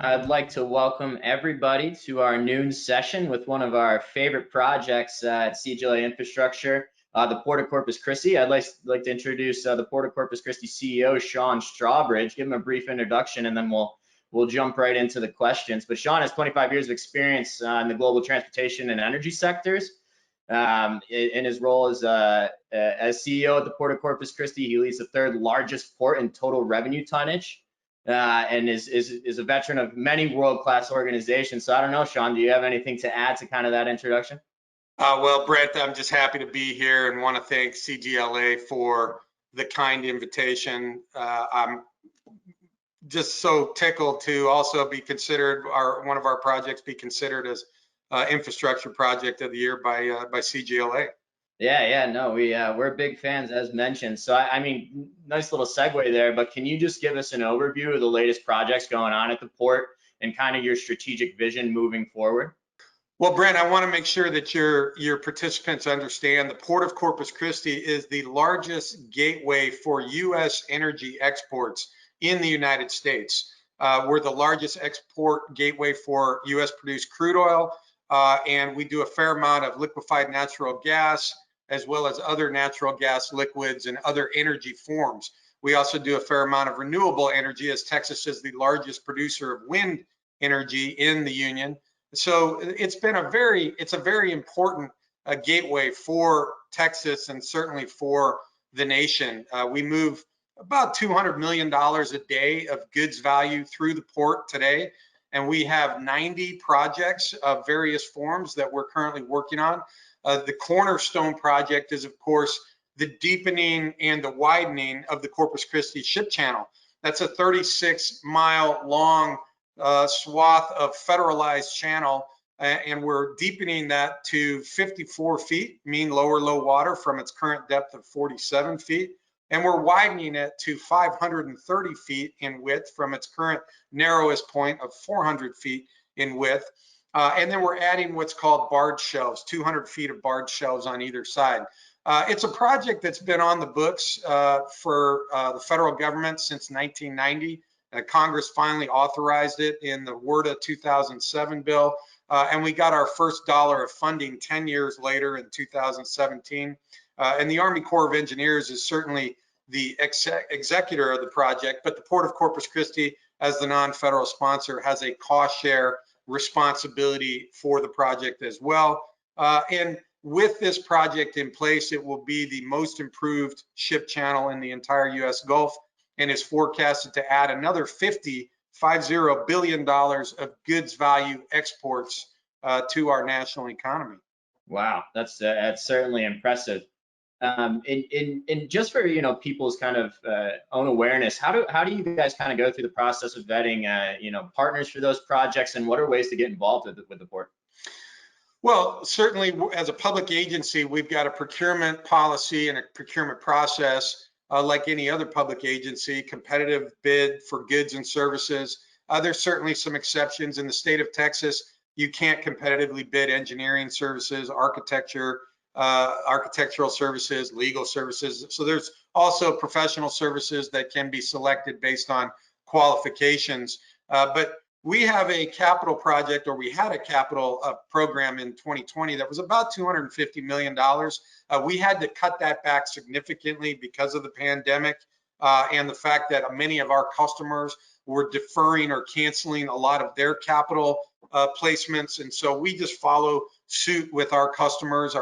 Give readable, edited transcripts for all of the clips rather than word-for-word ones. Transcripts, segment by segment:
I'd like to welcome everybody to our noon session with one of our favorite projects at CGLA Infrastructure, the Port of Corpus Christi. I'd like to introduce the Port of Corpus Christi CEO, Sean Strawbridge. Give him a brief introduction, and then we'll jump right into the questions. But Sean has 25 years of experience in the global transportation and energy sectors. In his role as CEO at the Port of Corpus Christi, he leads the third largest port in total revenue tonnage. And is a veteran of many world-class organizations. So I don't know, Sean, do you have anything to add to kind of that introduction? Well, Brent, I'm just happy to be here and want to thank CGLA for the kind invitation. I'm just so tickled to also be considered, one of our projects be considered as infrastructure project of the year by CGLA. Yeah, no, we're big fans, as mentioned. So I mean, nice little segue there, but can you just give us an overview of the latest projects going on at the port and kind of your strategic vision moving forward? Well, Brent, I want to make sure that your participants understand the Port of Corpus Christi is the largest gateway for U.S. energy exports in the United States. We're the largest export gateway for U.S. produced crude oil, and we do a fair amount of liquefied natural gas, as well as other natural gas liquids and other energy forms. We also do a fair amount of renewable energy, as Texas is the largest producer of wind energy in the Union. So it's a very important gateway for Texas and certainly for the nation. We move about $200 million a day of goods value through the port today, and we have 90 projects of various forms that we're currently working on. The cornerstone project is, of course, the deepening and the widening of the Corpus Christi ship channel. That's a 36-mile long swath of federalized channel, and we're deepening that to 54 feet, mean lower low water, from its current depth of 47 feet. And we're widening it to 530 feet in width from its current narrowest point of 400 feet in width. And then we're adding what's called barge shelves, 200 feet of barge shelves on either side. It's a project that's been on the books for the federal government since 1990. Congress finally authorized it in the WRDA 2007 bill, and we got our first dollar of funding 10 years later in 2017. And the Army Corps of Engineers is certainly the executor of the project, but the Port of Corpus Christi, as the non-federal sponsor, has a cost share responsibility for the project as well. And with this project in place, it will be the most improved ship channel in the entire U.S. Gulf, and is forecasted to add another $50 billion of goods value exports to our national economy. Wow, that's certainly impressive. And just for people's kind of own awareness, how do you guys kind of go through the process of vetting partners for those projects, and what are ways to get involved with the port? Well, certainly as a public agency, we've got a procurement policy and a procurement process like any other public agency, competitive bid for goods and services. There's certainly some exceptions. In the state of Texas, you can't competitively bid engineering services, architectural services, legal services. So there's also professional services that can be selected based on qualifications. But we have a capital project, or we had a capital program in 2020 that was about $250 million. We had to cut that back significantly because of the pandemic and the fact that many of our customers were deferring or canceling a lot of their capital placements. And so we just follow suit with our customers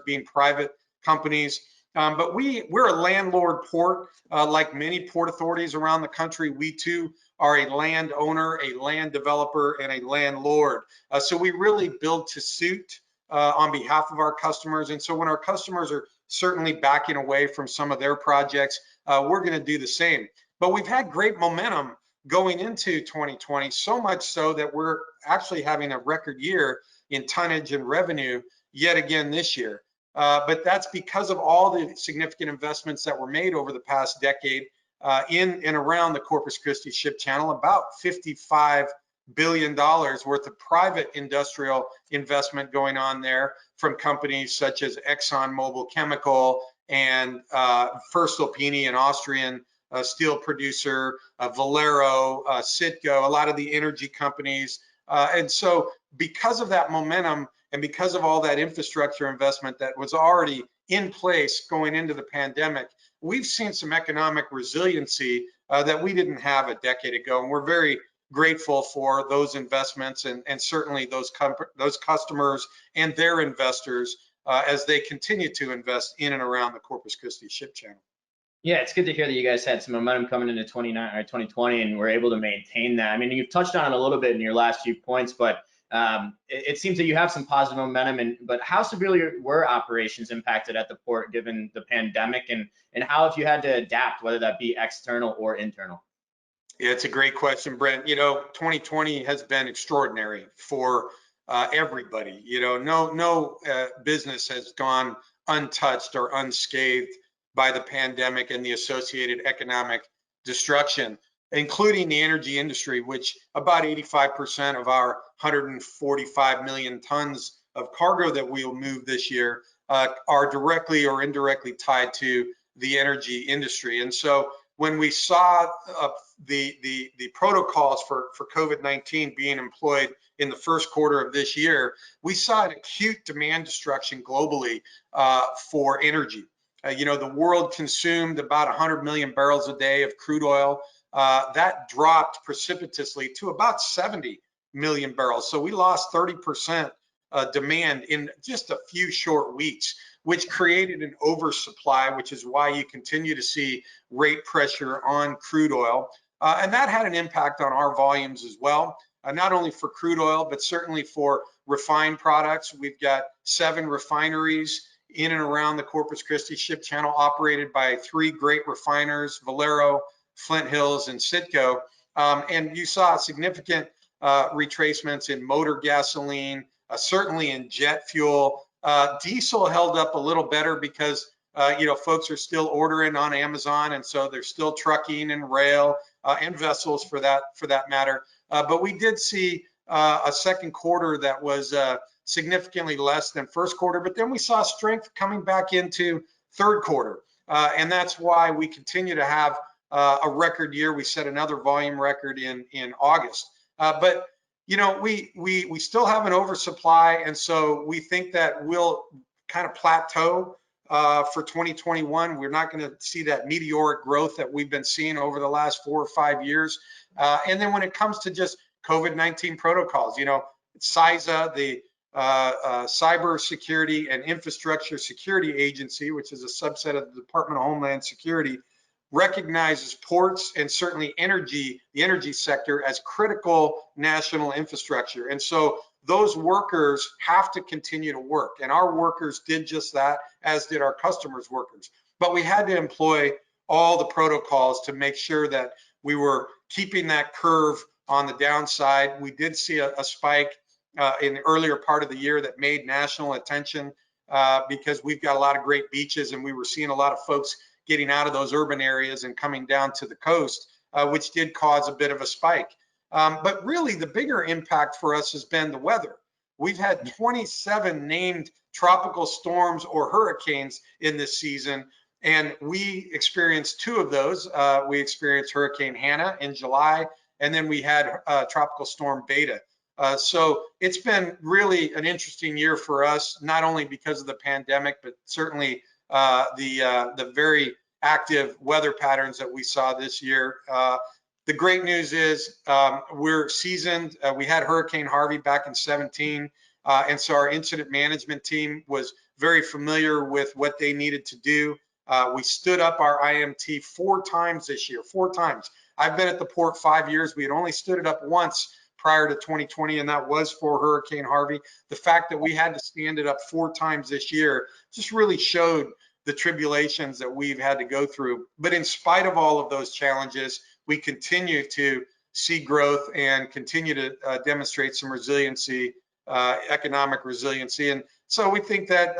being private companies. But we're a landlord port, like many port authorities around the country. We too are a land owner, a land developer, and a landlord. So we really build to suit on behalf of our customers. And so when our customers are certainly backing away from some of their projects, we're going to do the same. But we've had great momentum going into 2020, so much so that we're actually having a record year in tonnage and revenue yet again this year. But that's because of all the significant investments that were made over the past decade in and around the Corpus Christi ship channel. About $55 billion worth of private industrial investment going on there from companies such as ExxonMobil Chemical and First Alpini, an Austrian steel producer, Valero, Citgo, a lot of the energy companies. And so because of that momentum and because of all that infrastructure investment that was already in place going into the pandemic, we've seen some economic resiliency that we didn't have a decade ago. And we're very grateful for those investments and certainly those customers and their investors as they continue to invest in and around the Corpus Christi ship channel. Yeah, it's good to hear that you guys had some momentum coming into 2020 and were able to maintain that. I mean, you've touched on it a little bit in your last few points, but it seems that you have some positive momentum. But how severely were operations impacted at the port given the pandemic, and how have you had to adapt, whether that be external or internal? Yeah, it's a great question, Brent. You know, 2020 has been extraordinary for everybody. You know, no business has gone untouched or unscathed by the pandemic and the associated economic destruction, including the energy industry, which about 85% of our 145 million tons of cargo that we'll move this year are directly or indirectly tied to the energy industry. And so when we saw the protocols for COVID-19 being employed in the first quarter of this year, we saw an acute demand destruction globally for energy. You know, the world consumed about 100 million barrels a day of crude oil. That dropped precipitously to about 70 million barrels. So we lost 30% demand in just a few short weeks, which created an oversupply, which is why you continue to see rate pressure on crude oil. And that had an impact on our volumes as well, not only for crude oil, but certainly for refined products. We've got 7 refineries in and around the Corpus Christi ship channel operated by 3 great refiners, Valero, Flint Hills, and Citgo. And you saw significant retracements in motor gasoline, certainly in jet fuel. Diesel held up a little better because you know, folks are still ordering on Amazon, and so they're still trucking and rail and vessels for that matter. But we did see a second quarter that was significantly less than first quarter, but then we saw strength coming back into third quarter. And that's why we continue to have a record year. We set another volume record in August. But you know, we still have an oversupply, and so we think that we'll kind of plateau for 2021. We're not going to see that meteoric growth that we've been seeing over the last 4 or 5 years. And then when it comes to just COVID-19 protocols, you know, CISA, the Cybersecurity and Infrastructure Security Agency, which is a subset of the Department of Homeland Security, recognizes ports and certainly the energy sector as critical national infrastructure. And so those workers have to continue to work. And our workers did just that, as did our customers' workers. But we had to employ all the protocols to make sure that we were keeping that curve on the downside. We did see a spike in the earlier part of the year that made national attention because we've got a lot of great beaches, and we were seeing a lot of folks getting out of those urban areas and coming down to the coast, which did cause a bit of a spike. But really the bigger impact for us has been the weather. We've had 27 named tropical storms or hurricanes in this season, and we experienced 2 of those. We experienced Hurricane Hannah in July, and then we had Tropical Storm Beta. So it's been really an interesting year for us, not only because of the pandemic, but certainly the very active weather patterns that we saw this year. The great news is we're seasoned. We had Hurricane Harvey back in 17, and so our incident management team was very familiar with what they needed to do. We stood up our IMT 4 times this year, 4 times. I've been at the port 5 years. We had only stood it up once prior to 2020, and that was for Hurricane Harvey. The fact that we had to stand it up 4 times this year just really showed the tribulations that we've had to go through. But in spite of all of those challenges, we continue to see growth and continue to demonstrate some resiliency, economic resiliency. And so we think that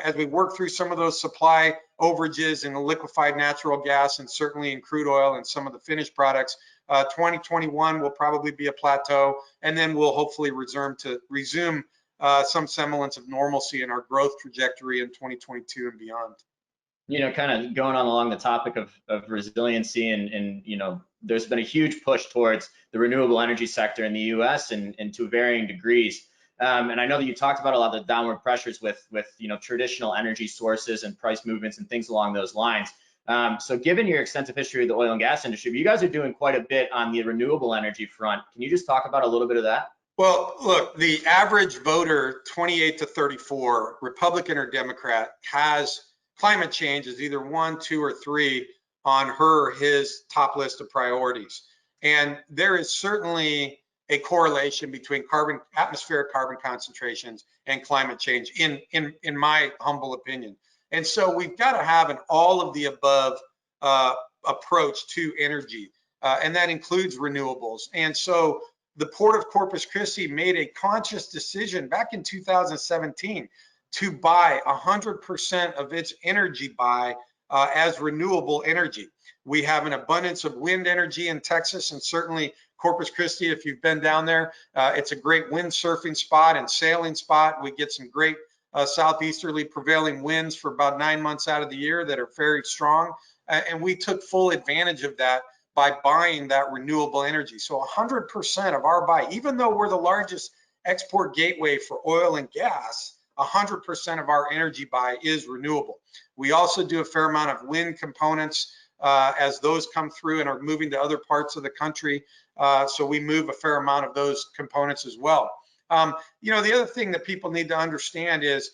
as we work through some of those supply overages in the liquefied natural gas and certainly in crude oil and some of the finished products, 2021 will probably be a plateau, and then we'll hopefully resume some semblance of normalcy in our growth trajectory in 2022 and beyond. Kind of going on along the topic of resiliency and there's been a huge push towards the renewable energy sector in the US and to varying degrees. And I know that you talked about a lot of the downward pressures with traditional energy sources and price movements and things along those lines. So given your extensive history of the oil and gas industry, you guys are doing quite a bit on the renewable energy front. Can you just talk about a little bit of that? Well, look, the average voter, 28 to 34, Republican or Democrat, has climate change as either 1, 2, or 3 on her or his top list of priorities. And there is certainly a correlation between atmospheric carbon concentrations and climate change, in my humble opinion. And so we've got to have an all of the above approach to energy, and that includes renewables. And so the Port of Corpus Christi made a conscious decision back in 2017 to buy 100% of its energy buy as renewable energy. We have an abundance of wind energy in Texas, and certainly Corpus Christi, if you've been down there, it's a great windsurfing spot and sailing spot. We get some great southeasterly prevailing winds for about 9 months out of the year that are very strong. And we took full advantage of that by buying that renewable energy. So 100% of our buy, even though we're the largest export gateway for oil and gas, 100% of our energy buy is renewable. We also do a fair amount of wind components as those come through and are moving to other parts of the country. So we move a fair amount of those components as well. The other thing that people need to understand is,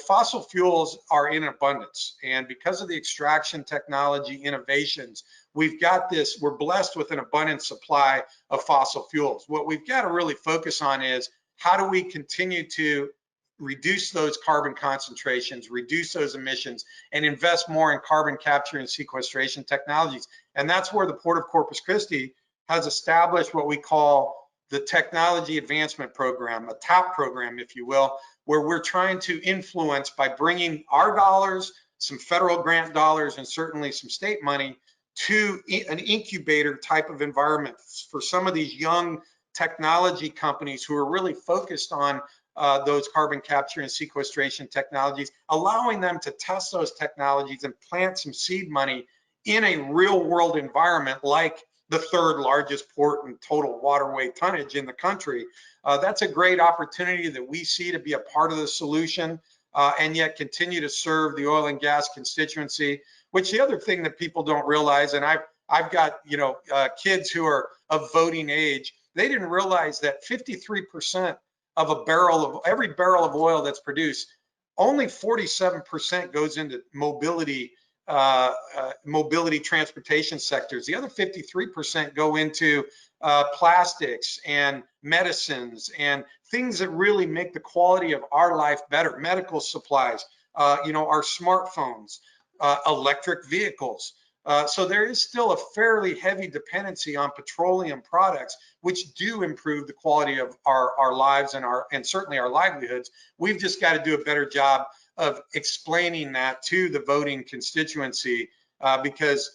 fossil fuels are in abundance, and because of the extraction technology innovations, we're blessed with an abundant supply of fossil fuels. What we've got to really focus on is how do we continue to reduce those carbon concentrations, reduce those emissions, and invest more in carbon capture and sequestration technologies. And that's where the Port of Corpus Christi has established what we call the Technology Advancement Program, a TAP program, if you will, where we're trying to influence by bringing our dollars, some federal grant dollars, and certainly some state money to an incubator type of environment for some of these young technology companies who are really focused on those carbon capture and sequestration technologies, allowing them to test those technologies and plant some seed money in a real world environment like the third largest port in total waterway tonnage in the country. That's a great opportunity that we see to be a part of the solution and yet continue to serve the oil and gas constituency. Which the other thing that people don't realize, and I've got kids who are of voting age, they didn't realize that 53% of every barrel of oil that's produced, only 47% goes into mobility transportation sectors. The other 53% go into plastics and medicines and things that really make the quality of our life better. Medical supplies, our smartphones, electric vehicles. So there is still a fairly heavy dependency on petroleum products, which do improve the quality of our lives and certainly our livelihoods. We've just got to do a better job of explaining that to the voting constituency because,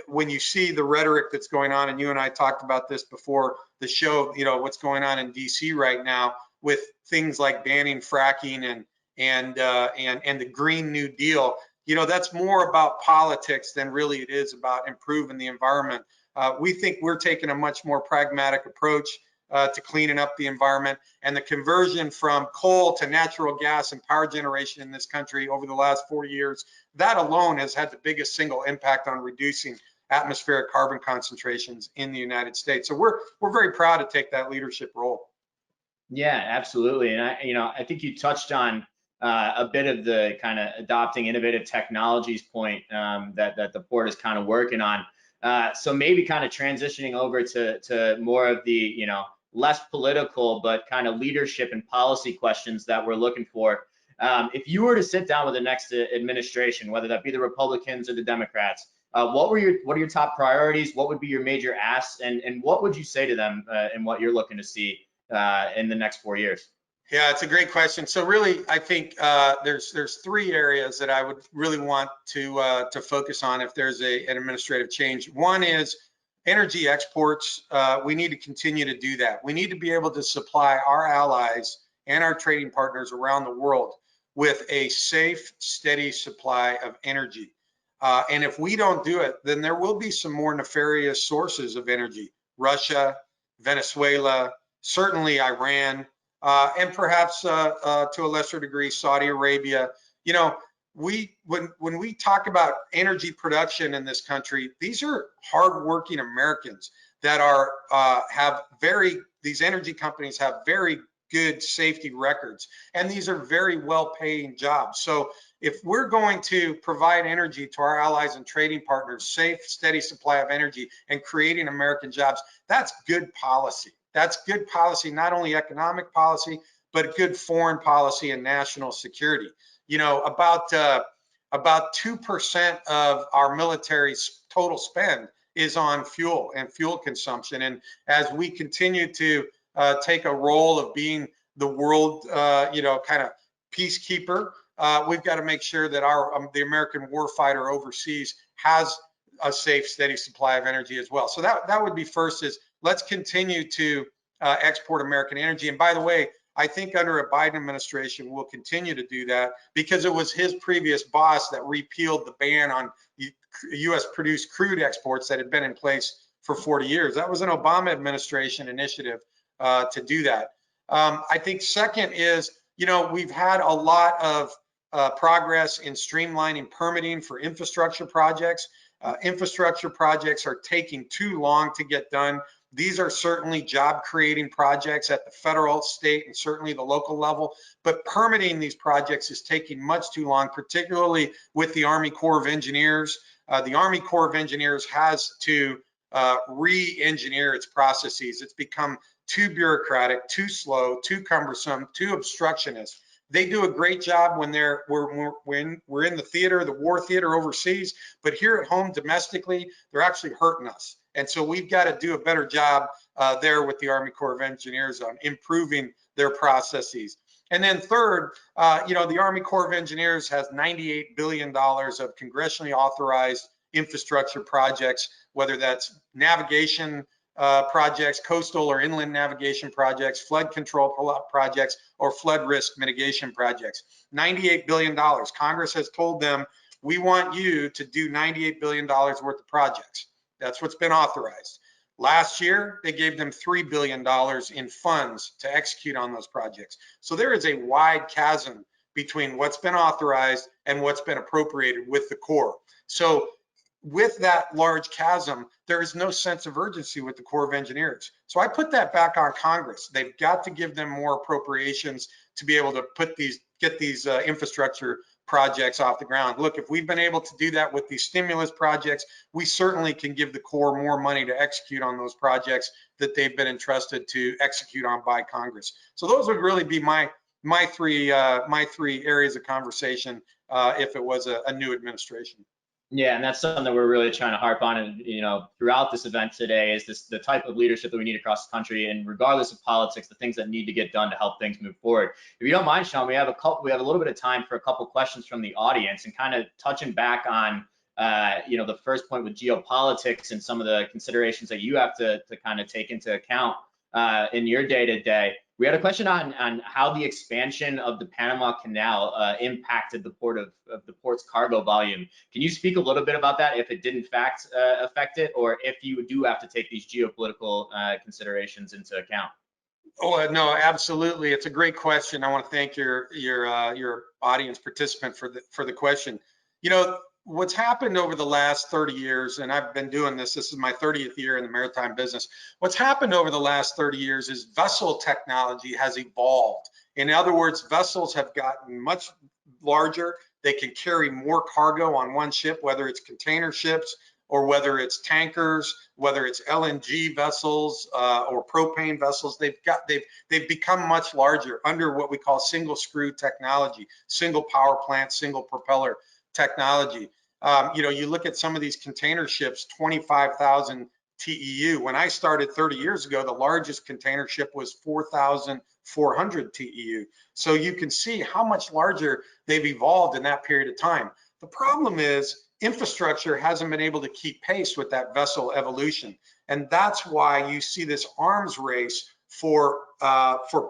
when you see the rhetoric that's going on, and you and I talked about this before the show, what's going on in DC right now with things like banning fracking and the Green New Deal, that's more about politics than really it is about improving the environment. We think we're taking a much more pragmatic approach to cleaning up the environment, and the conversion from coal to natural gas and power generation in this country over the last 4 years, that alone has had the biggest single impact on reducing atmospheric carbon concentrations in the United States. So we're very proud to take that leadership role. Yeah, absolutely. And I think you touched on a bit of the kind of adopting innovative technologies point that the port is kind of working on. So maybe kind of transitioning over to more of the less political but kind of leadership and policy questions that we're looking for. If you were to sit down with the next administration, whether that be the Republicans or the Democrats, what are your top priorities? What would be your major asks, and what would you say to them in what you're looking to see in the next 4 years? Yeah, it's a great question. So really, I think there's 3 areas that I would really want to focus on if there's an administrative change. One is energy exports. We need to continue to do that. We need to be able to supply our allies and our trading partners around the world with a safe, steady supply of energy. And if we don't do it, then there will be some more nefarious sources of energy. Russia, Venezuela, certainly Iran, and perhaps to a lesser degree, Saudi Arabia. You know, when we talk about energy production in this country, these are hardworking Americans that are these energy companies have very good safety records, and these are very well-paying jobs. So if we're going to provide energy to our allies and trading partners, safe, steady supply of energy, and creating American jobs, that's good policy. That's good policy, not only economic policy, but good foreign policy and national security. You know, about 2% of our military's total spend is on fuel and fuel consumption. And as we continue to take a role of being the world, kind of peacekeeper, we've got to make sure that the American warfighter overseas has a safe, steady supply of energy as well. So that would be first, is let's continue to export American energy. And by the way, I think under a Biden administration, we'll continue to do that, because it was his previous boss that repealed the ban on U.S. produced crude exports that had been in place for 40 years. That was an Obama administration initiative to do that. I think second is, we've had a lot of progress in streamlining permitting for infrastructure projects. Infrastructure projects are taking too long to get done. These are certainly job creating projects at the federal, state, and certainly the local level, but permitting these projects is taking much too long, particularly with the Army Corps of Engineers. The Army Corps of Engineers has to re-engineer its processes. It's become too bureaucratic, too slow, too cumbersome, too obstructionist. They do a great job when we're in the theater, the war theater overseas, but here at home domestically, they're actually hurting us. And so we've got to do a better job there with the Army Corps of Engineers on improving their processes. And then third, the Army Corps of Engineers has $98 billion of congressionally authorized infrastructure projects, whether that's navigation projects, coastal or inland navigation projects, flood control projects, or flood risk mitigation projects. $98 billion. Congress has told them, we want you to do $98 billion worth of projects. That's what's been authorized. Last year, they gave them $3 billion in funds to execute on those projects. So there is a wide chasm between what's been authorized and what's been appropriated with the Corps. So with that large chasm, there is no sense of urgency with the Corps of Engineers. So I put that back on Congress. They've got to give them more appropriations to be able to get these infrastructure projects off the ground. Look, if we've been able to do that with these stimulus projects, we certainly can give the Corps more money to execute on those projects that they've been entrusted to execute on by Congress. So those would really be my three areas of conversation if it was a new administration. Yeah, and that's something that we're really trying to harp on, and throughout this event today, is the type of leadership that we need across the country, and regardless of politics, the things that need to get done to help things move forward. If you don't mind, Sean, we have a little bit of time for a couple questions from the audience, and kind of touching back on the first point with geopolitics and some of the considerations that you have to kind of take into account in your day-to-day. We had a question on how the expansion of the Panama Canal impacted the port's cargo volume. Can you speak a little bit about that, if it did in fact affect it, or if you do have to take these geopolitical considerations into account? Oh, no, absolutely. It's a great question. I want to thank your audience participant for the question. What's happened over the last 30 years, and I've been doing this is my 30th year in the maritime business. What's happened over the last 30 years is vessel technology has evolved. In other words, vessels have gotten much larger. They can carry more cargo on one ship, whether it's container ships or whether it's tankers, whether it's LNG vessels or propane vessels. They've become much larger under what we call single screw technology, single power plant, single propeller technology. You look at some of these container ships, 25,000 TEU. When I started 30 years ago, the largest container ship was 4,400 TEU. So you can see how much larger they've evolved in that period of time. The problem is infrastructure hasn't been able to keep pace with that vessel evolution. And that's why you see this arms race for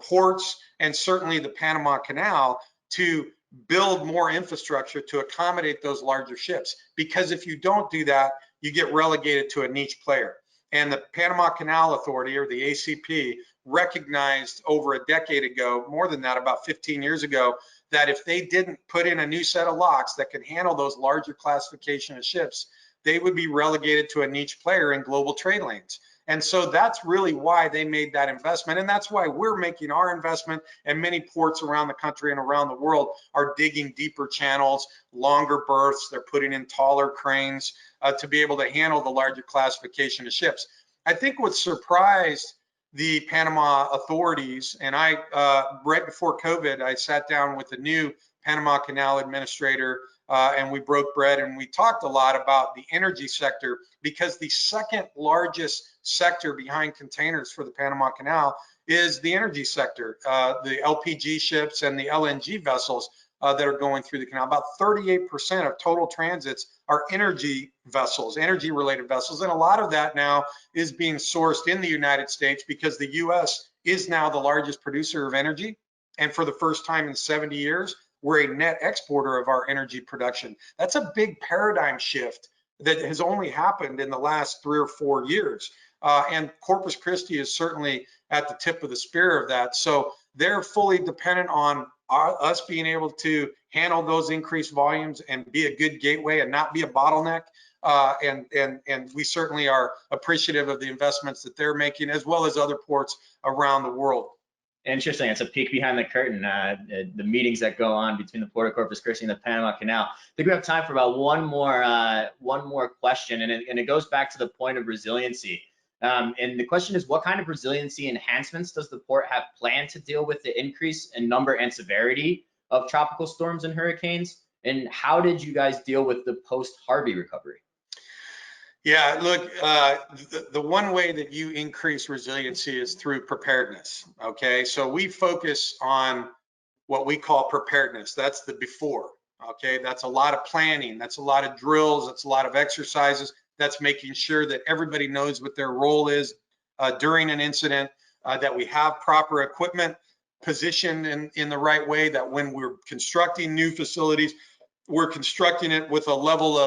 ports and certainly the Panama Canal to build more infrastructure to accommodate those larger ships. Because if you don't do that, you get relegated to a niche player. And the Panama Canal Authority, or the ACP, recognized over a decade ago, more than that, about 15 years ago, that if they didn't put in a new set of locks that could handle those larger classification of ships, they would be relegated to a niche player in global trade lanes. And so that's really why they made that investment. And that's why we're making our investment, and many ports around the country and around the world are digging deeper channels, longer berths. They're putting in taller cranes to be able to handle the larger classification of ships. I think what surprised the Panama authorities, and right before COVID, I sat down with the new Panama Canal administrator, and we broke bread, and we talked a lot about the energy sector, because the second largest sector behind containers for the Panama Canal is the energy sector, the LPG ships and the LNG vessels that are going through the canal. About 38% of total transits are energy vessels, energy related vessels. And a lot of that now is being sourced in the United States, because the US is now the largest producer of energy. And for the first time in 70 years, we're a net exporter of our energy production. That's a big paradigm shift that has only happened in the last 3 or 4 years. And Corpus Christi is certainly at the tip of the spear of that. So they're fully dependent on us being able to handle those increased volumes and be a good gateway and not be a bottleneck. And we certainly are appreciative of the investments that they're making, as well as other ports around the world. Interesting. It's a peek behind the curtain, the meetings that go on between the Port of Corpus Christi and the Panama Canal. I think we have time for about one more question, and it goes back to the point of resiliency. And the question is, what kind of resiliency enhancements does the port have planned to deal with the increase in number and severity of tropical storms and hurricanes? And how did you guys deal with the post-Harvey recovery? Yeah, look, the one way that you increase resiliency is through preparedness, okay? So we focus on what we call preparedness. That's the before, okay? That's a lot of planning. That's a lot of drills. That's a lot of exercises. That's making sure that everybody knows what their role is during an incident, that we have proper equipment positioned in the right way, that when we're constructing new facilities, we're constructing it with a level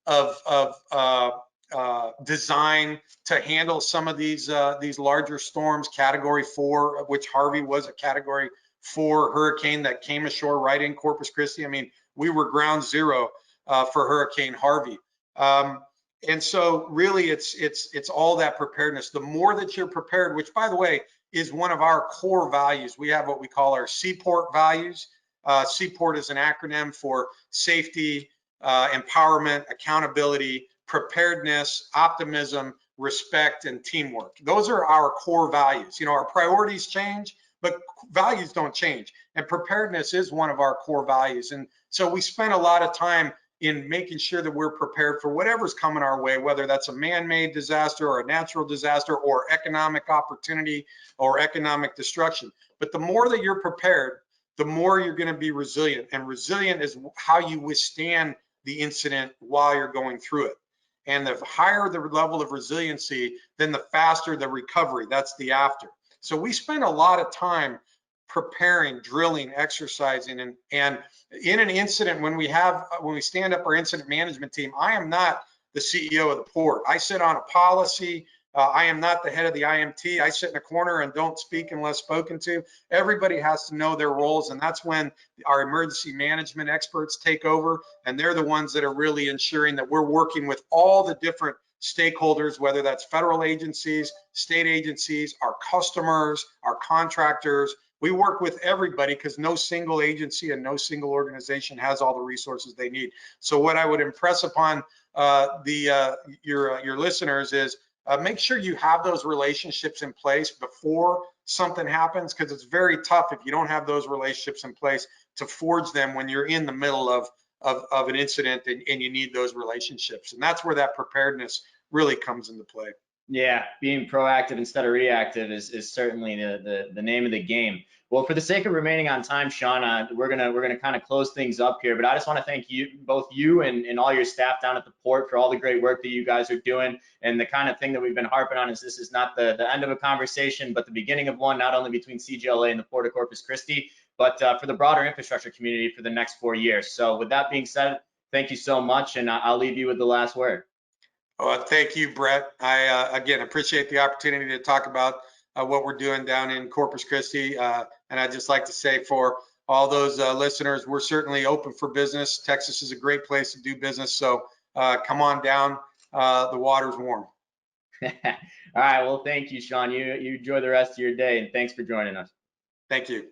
of design to handle some of these larger storms. Category 4, of which Harvey was a Category 4 hurricane that came ashore right in Corpus Christi. I mean, we were ground zero for Hurricane Harvey. And so really it's all that preparedness. The more that you're prepared, which by the way is one of our core values. We have what we call our Seaport Values. Seaport is an acronym for safety, empowerment, accountability, preparedness, optimism, respect, and teamwork. Those are our core values. You know, our priorities change, but values don't change. And preparedness is one of our core values. And so we spend a lot of time in making sure that we're prepared for whatever's coming our way, whether that's a man-made disaster or a natural disaster or economic opportunity or economic destruction. But the more that you're prepared, the more you're going to be resilient. And resilient is how you withstand the incident while you're going through it. And the higher the level of resiliency, then the faster the recovery. That's the after. So we spend a lot of time preparing, drilling, exercising, and in an incident, when we stand up our incident management team, I am not the CEO of the port. I sit on a policy. I am not the head of the IMT. I sit in a corner and don't speak unless spoken to. Everybody has to know their roles, and that's when our emergency management experts take over, and they're the ones that are really ensuring that we're working with all the different stakeholders, whether that's federal agencies, state agencies, our customers, our contractors. We work with everybody because no single agency and no single organization has all the resources they need. So what I would impress upon your listeners is make sure you have those relationships in place before something happens, because it's very tough if you don't have those relationships in place to forge them when you're in the middle of an incident and you need those relationships. And that's where that preparedness really comes into play. Yeah, being proactive instead of reactive is certainly the name of the game. Well, for the sake of remaining on time, Sean, we're gonna kind of close things up here. But I just want to thank you, both you and all your staff down at the port, for all the great work that you guys are doing. And the kind of thing that we've been harping on is this is not the end of a conversation, but the beginning of one, not only between CGLA and the Port of Corpus Christi, but for the broader infrastructure community for the next 4 years. So with that being said, thank you so much, and I'll leave you with the last word. Thank you, Brett. I, again, appreciate the opportunity to talk about what we're doing down in Corpus Christi. And I'd just like to say for all those listeners, we're certainly open for business. Texas is a great place to do business. So come on down. The water's warm. All right. Well, thank you, Sean. You enjoy the rest of your day, and thanks for joining us. Thank you.